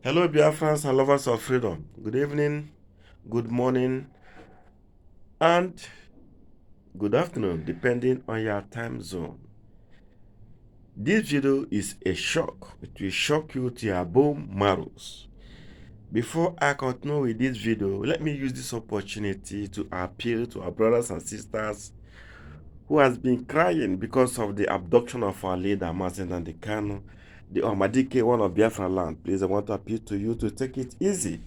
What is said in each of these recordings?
Hello, Biafrans and lovers of freedom. Good evening, good morning, and good afternoon, depending on your time zone. This video is a shock. It will shock you to your bone marrows. Before I continue with this video, let me use this opportunity to appeal to our brothers and sisters who has been crying because of the abduction of our leader, Nnamdi Kanu, the Ahmadike, one of Biafra land. Please, I want to appeal to you to take it easy,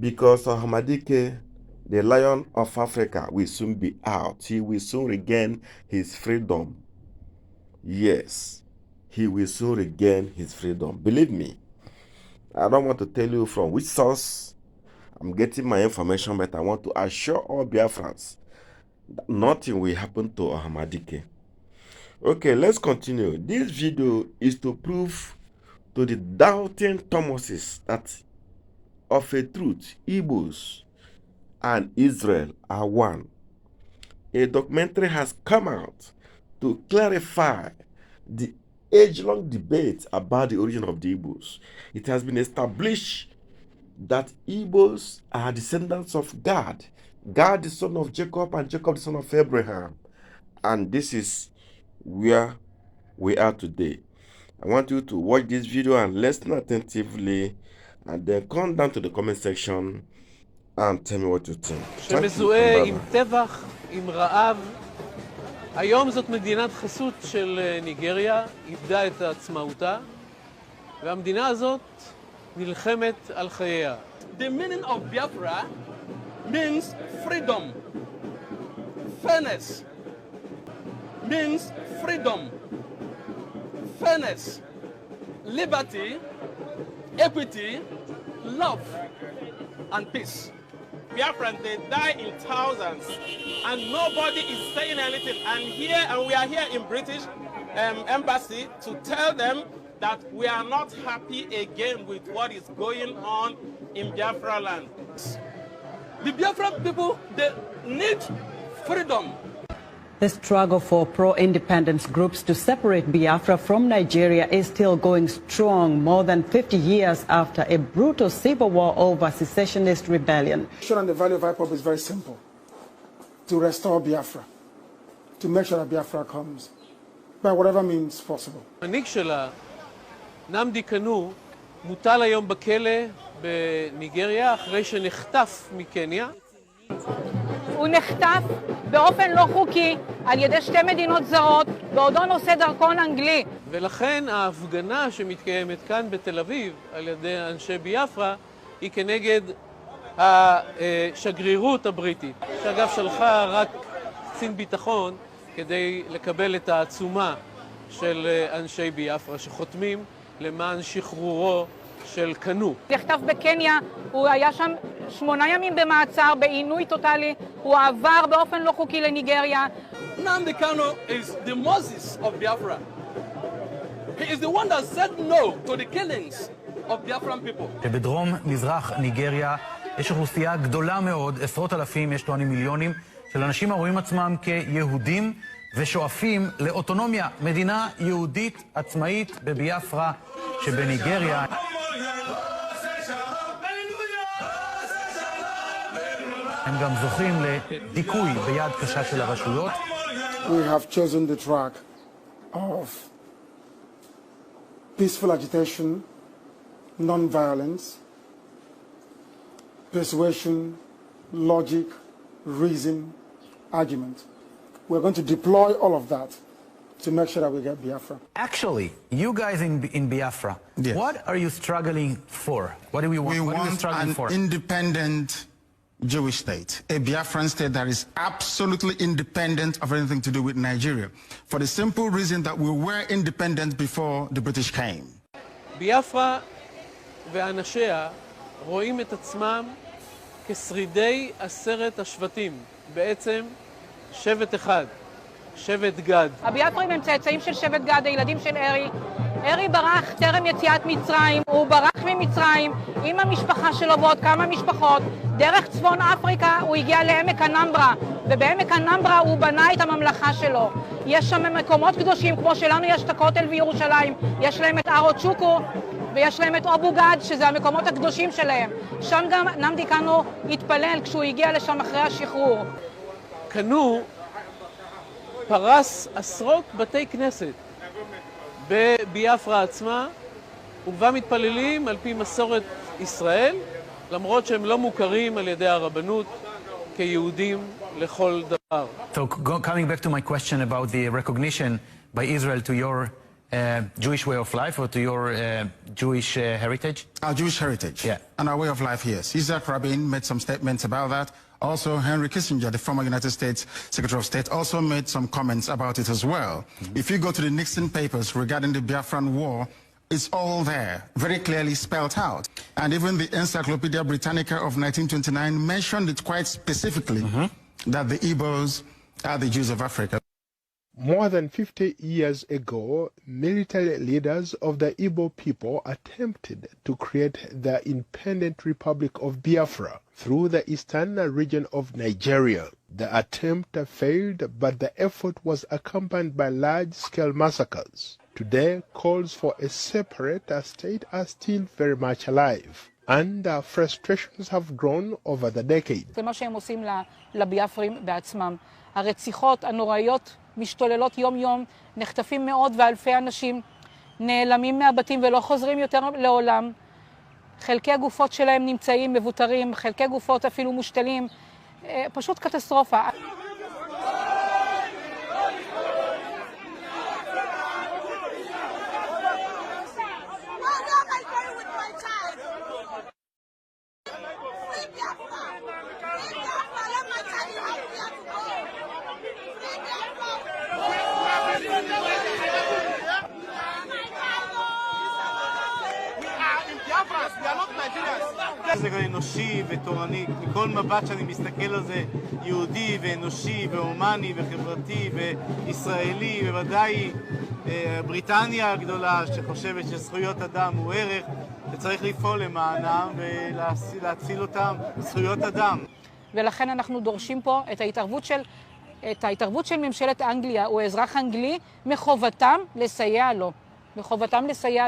because Ahmadike, the lion of Africa, will soon be out. He will soon regain his freedom. Yes, he will soon regain his freedom. Believe me, I don't want to tell you from which source I'm getting my information, but I want to assure all Biafrans that nothing will happen to Ahmadike. Okay, let's continue. This video is to prove to the doubting Thomases that of a truth, IGBOS and Israel are one. A documentary has come out to clarify the age-long debate about the origin of the IGBOS. It has been established that IGBOS are descendants of God. God, the son of Jacob, and Jacob, the son of Abraham. And this is where we are today. I want you to watch this video and listen attentively, and then come down to the comment section and tell me what you think. שמזוהה עם טבח, עם רעב. היום זאת מדינת חסות של ניגריה, איבדה את עצמאותה, והמדינה הזאת נלחמת על חייה. The meaning of Biafra means freedom. Fairness means freedom. Fairness, liberty, equity, love, and peace. Biafrans, they die in thousands, and nobody is saying anything. And we are here in British embassy to tell them that we are not happy again with what is going on in Biafra land. The Biafran people, they need freedom. The struggle for pro-independence groups to separate Biafra from Nigeria is still going strong more than 50 years after a brutal civil war over secessionist rebellion. And the value of IPOB is very simple: to restore Biafra, to make sure that Biafra comes by whatever means possible. המנהיג שלה, נמדי קנו, מוטל היום בכלא בניגריה אחרי שנחטף מקניה. הוא נחטף באופן לא חוקי על ידי שתי מדינות זרות, בעודו נושא דרכון אנגלי. ולכן ההפגנה שמתקיימת כאן בתל אביב על ידי אנשי ביאפרה היא כנגד השגרירות הבריטית, שאגב שלחה רק קצין ביטחון כדי לקבל את העצומה של אנשי ביאפרה שחותמים למען שחרורו של קנו. נחטף בקניה, הוא היה שם 8 ימים במעצר, בעינוי טוטלי, הוא עבר באופן לא חוקי לניגריה. Nnamdi Kanu is the Moses of Biafra. He is the one that said no to the killings of Biafran people. שבדרום מזרח ניגריה יש אוכלוסייה גדולה מאוד, עשרות אלפים, יש טוענים מיליונים, של אנשים הרואים עצמם כיהודים ושואפים לאוטונומיה, מדינה יהודית עצמאית בביאפרה שבניגריה. הם גם זוכים לדיכוי ביד קשה של הרשויות. We have chosen the track of peaceful agitation, non-violence, persuasion, logic, reason, argument. We're going to deploy all of that to make sure that we get Biafra. Actually, you guys in Biafra, yes. What are you struggling for? What do we want? We what are you want struggling an for? independent Jewish state, a Biafran state that is absolutely independent of anything to do with Nigeria, for the simple reason that we were independent before the British came. ביאפרה ואנשיה רואים את עצמם כשרידי 10 השבטים, בעצם שבט אחד, שבט גד. הביאפרים הם צאצאים של שבט גד, הילדים של ארי. ארי ברח טרם יציאת מצרים, הוא ברח ממצרים עם המשפחה שלו ועוד כמה משפחות. דרך צפון אפריקה הוא הגיע לעמק הנמברה, ובעמק הנמברה הוא בנה את הממלכה שלו. יש שם מקומות קדושים, כמו שלנו יש את הכותל וירושלים, יש להם את הר צ'וקו, ויש להם את אבו גד, שזה המקומות הקדושים שלהם. שם גם נמדי קאנו התפלל כשהוא הגיע לשם אחרי השחרור. קנו פרס עשרות בתי כנסת בביאפרה עצמה, ובה מתפללים על פי מסורת ישראל, למרות שהם לא מוכרים על ידי הרבנות כיהודים לכל דבר. So coming back to my question about the recognition by Israel to your Jewish way of life or to your Jewish heritage? Our Jewish heritage. Yeah. And our way of life, yes. Isaac Rabin made some statements about that. Also, Henry Kissinger, the former United States Secretary of State, also made some comments about it as well. If you go to the Nixon papers regarding the Biafran War, it's all there, very clearly spelled out. And even the Encyclopedia Britannica of 1929 mentioned it quite specifically, that the Igbos are the Jews of Africa. More than 50 years ago, military leaders of the Igbo people attempted to create the independent Republic of Biafra through the eastern region of Nigeria. The attempt failed, but the effort was accompanied by large-scale massacres. Today, calls for a separate state are still very much alive, and frustrations have grown over the decade. זה מה שהם עושים לביאפרים בעצמם. הרציחות הנוראיות משתוללות יום-יום, נחטפים מאות ואלפי אנשים, נעלמים מהבתים ולא חוזרים יותר לעולם. חלקי הגופות שלהם נמצאים מבוטרים, חלקי גופות אפילו מושתלים. פשוט קטסטרופה. זה אנושי ותורני, מכל מבט שאני מסתכל על זה, יהודי ואנושי והומני וחברתי וישראלי, בוודאי בריטניה הגדולה שחושבת שזכויות אדם הוא ערך וצריך לפעול למענם ולהציל אותם זכויות אדם. ולכן אנחנו דורשים פה את ההתערבות של ממשלת אנגליה, הוא אזרח אנגלי, מחובתם לסייע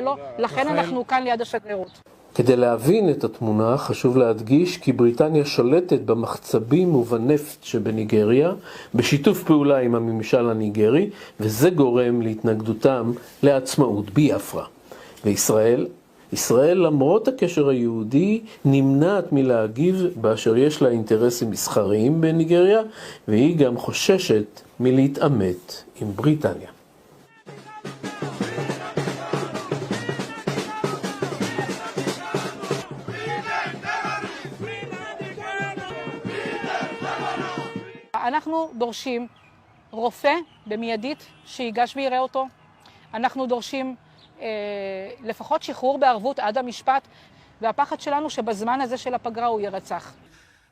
לו. לכן אנחנו כאן ליד השגרירות. כדי להבין את התמונה, חשוב להדגיש כי בריטניה שולטת במחצבים ובנפט שבניגריה, בשיתוף פעולה עם הממשל הניגרי, וזה גורם להתנגדותם לעצמאות ביאפרה. וישראל, למרות הקשר היהודי, נמנעת מלהגיב באשר יש לה אינטרסים מסחריים בניגריה, והיא גם חוששת מלהתעמת עם בריטניה. אנחנו דורשים רופא במיידית שיגש ויראה אותו. אנחנו דורשים לפחות שחרור בערבות עד המשפט, והפחד שלנו שבזמן הזה של הפגרה הוא ירצח.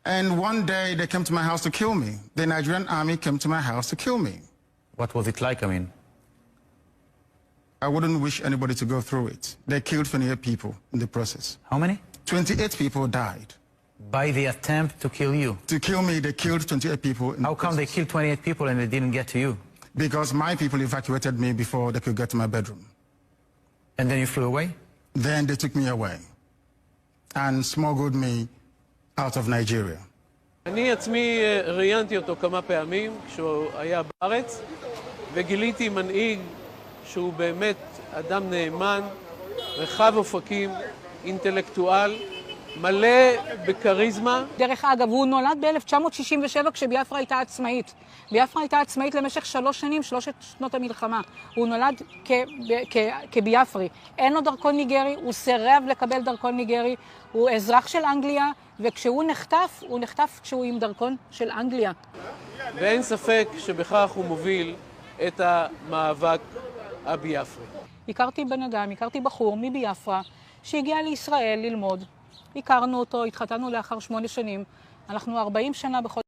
And one day they came to my house to kill me. The Nigerian army came to my house to kill me. What was it like, I mean? I wouldn't wish anybody to go through it. They killed 28 people in the process. How many? 28 people died. By the attempt to kill you? To kill me, they killed 28 people. How come they killed 28 people and they didn't get to you? Because my people evacuated me before they could get to my bedroom. And then you flew away? Then they took me away and smuggled me out of Nigeria. אני עצמי ראיינתי אותו כמה פעמים כשהוא היה בארץ, וגיליתי מנהיג שהוא באמת אדם נאמן, רחב אופקים, אינטלקטואל, מלא בקריזמה. דרך אגב, הוא נולד ב-1967 כשביאפרה הייתה עצמאית. ביאפרה הייתה עצמאית למשך 3 שנים, 3 שנות המלחמה. הוא נולד כביאפרי. אין לו דרכון ניגרי, הוא סירב לקבל דרכון ניגרי, הוא אזרח של אנגליה, וכשהוא נחטף, הוא נחטף כשהוא עם דרכון של אנגליה. ואין ספק שבכך הוא מוביל את המאבק הביאפרי. הכרתי בחור מביאפרה שהגיע לישראל ללמוד. הכרנו אותו, התחתנו לאחר 8 שנים. אנחנו 40 שנה בכל